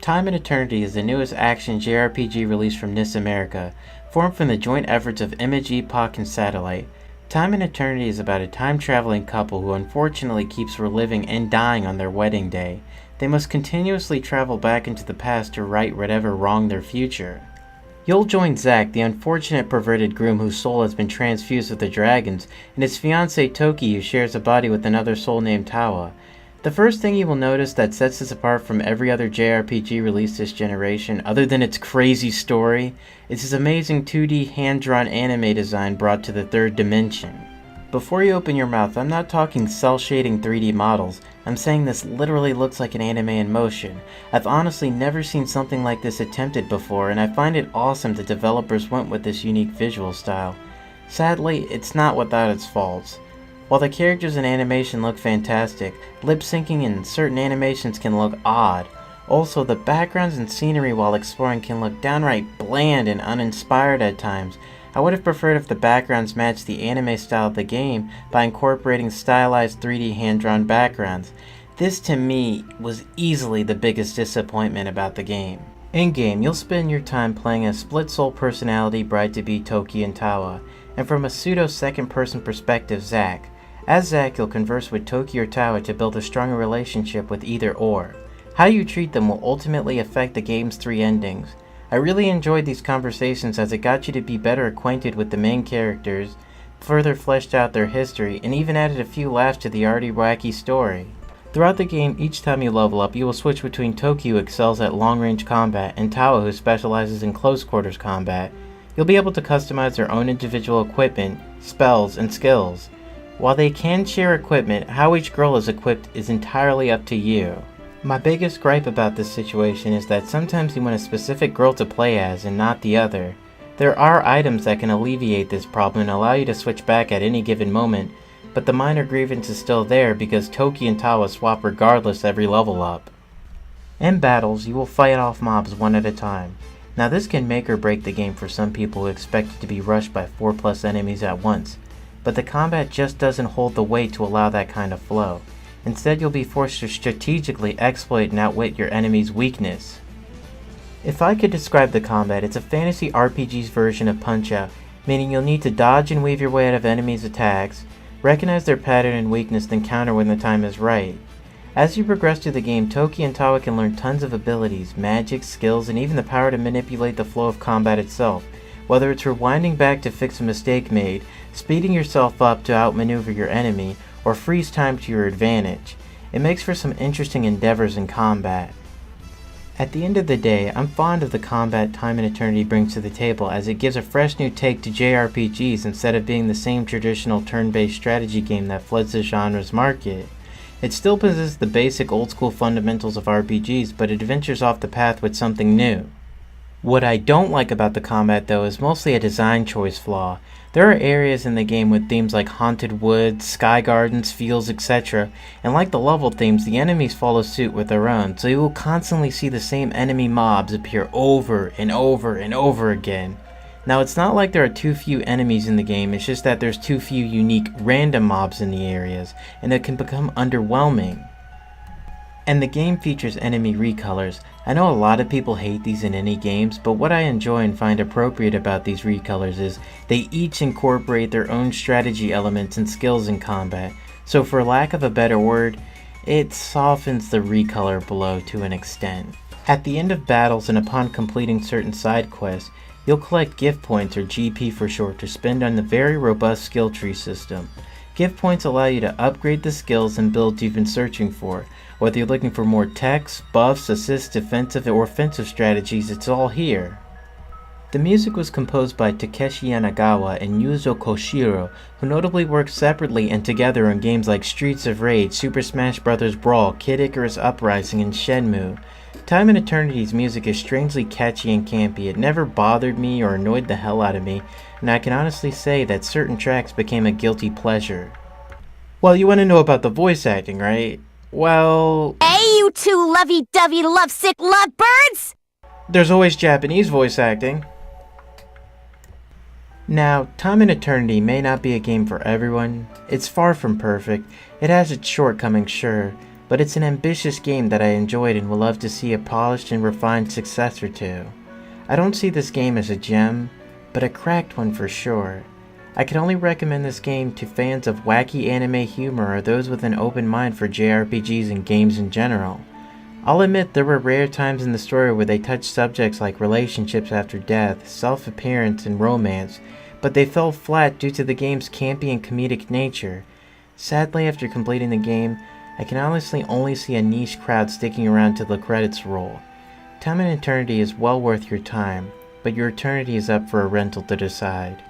Time and Eternity is the newest action JRPG released from NIS America, formed from the joint efforts of Image Epoch and Satellite. Time and Eternity is about a time-traveling couple who unfortunately keeps reliving and dying on their wedding day. They must continuously travel back into the past to right whatever wronged their future. You'll join Zack, the unfortunate perverted groom whose soul has been transfused with the dragons, and his fiancée Toki, who shares a body with another soul named Tawa. The first thing you will notice that sets this apart from every other JRPG released this generation, other than its crazy story, is his amazing 2D hand-drawn anime design brought to the third dimension. Before you open your mouth, I'm not talking cel-shading 3D models. I'm saying this literally looks like an anime in motion. I've honestly never seen something like this attempted before, and I find it awesome that developers went with this unique visual style. Sadly, it's not without its faults. While the characters and animation look fantastic, lip syncing and certain animations can look odd. Also, the backgrounds and scenery while exploring can look downright bland and uninspired at times. I would have preferred if the backgrounds matched the anime style of the game by incorporating stylized 3D hand-drawn backgrounds. This to me was easily the biggest disappointment about the game. In-game, you'll spend your time playing a split-soul personality bride-to-be Toki and Tawa, and from a pseudo second-person perspective, Zack. As Zack, you'll converse with Toki or Tawa to build a stronger relationship with either or. How you treat them will ultimately affect the game's 3 endings. I really enjoyed these conversations as it got you to be better acquainted with the main characters, further fleshed out their history, and even added a few laughs to the already wacky story. Throughout the game, each time you level up, you will switch between Toki, who excels at long-range combat, and Tawa, who specializes in close-quarters combat. You'll be able to customize their own individual equipment, spells, and skills. While they can share equipment, how each girl is equipped is entirely up to you. My biggest gripe about this situation is that sometimes you want a specific girl to play as and not the other. There are items that can alleviate this problem and allow you to switch back at any given moment, but the minor grievance is still there because Toki and Tawa swap regardless every level up. In battles, you will fight off mobs one at a time. Now this can make or break the game for some people who expect it to be rushed by 4+ enemies at once, but the combat just doesn't hold the weight to allow that kind of flow. Instead, you'll be forced to strategically exploit and outwit your enemy's weakness. If I could describe the combat, it's a fantasy RPG's version of Punch-Out, meaning you'll need to dodge and weave your way out of enemies' attacks, recognize their pattern and weakness, then counter when the time is right. As you progress through the game, Toki and Tawa can learn tons of abilities, magic, skills, and even the power to manipulate the flow of combat itself. Whether it's rewinding back to fix a mistake made, speeding yourself up to outmaneuver your enemy, or freeze time to your advantage. It makes for some interesting endeavors in combat. At the end of the day, I'm fond of the combat Time and Eternity brings to the table, as it gives a fresh new take to JRPGs instead of being the same traditional turn-based strategy game that floods the genre's market. It still possesses the basic old-school fundamentals of RPGs, but it ventures off the path with something new. What I don't like about the combat though is mostly a design choice flaw. There are areas in the game with themes like haunted woods, sky gardens, fields, etc. And like the level themes, the enemies follow suit with their own, so you will constantly see the same enemy mobs appear over and over and over again. Now it's not like there are too few enemies in the game, it's just that there's too few unique random mobs in the areas, and it can become underwhelming. And the game features enemy recolors. I know a lot of people hate these in any games, but what I enjoy and find appropriate about these recolors is they each incorporate their own strategy elements and skills in combat. So for lack of a better word, it softens the recolor blow to an extent. At the end of battles and upon completing certain side quests, you'll collect gift points, or GP for short, to spend on the very robust skill tree system. Gift points allow you to upgrade the skills and builds you've been searching for. Whether you're looking for more techs, buffs, assists, defensive or offensive strategies, it's all here. The music was composed by Takeshi Yanagawa and Yuzo Koshiro, who notably worked separately and together on games like Streets of Rage, Super Smash Bros. Brawl, Kid Icarus Uprising, and Shenmue. Time and Eternity's music is strangely catchy and campy. It never bothered me or annoyed the hell out of me, and I can honestly say that certain tracks became a guilty pleasure. Well, you want to know about the voice acting, right? Well... Hey, you two lovey-dovey lovesick lovebirds! There's always Japanese voice acting. Now, Time and Eternity may not be a game for everyone. It's far from perfect. It has its shortcomings, sure. but it's an ambitious game that I enjoyed and would love to see a polished and refined successor to. I don't see this game as a gem, but a cracked one for sure. I can only recommend this game to fans of wacky anime humor or those with an open mind for JRPGs and games in general. I'll admit there were rare times in the story where they touched subjects like relationships after death, self-appearance, and romance, but they fell flat due to the game's campy and comedic nature. Sadly, after completing the game, I can honestly only see a niche crowd sticking around till the credits roll. Time and Eternity is well worth your time, but your eternity is up for a rental to decide.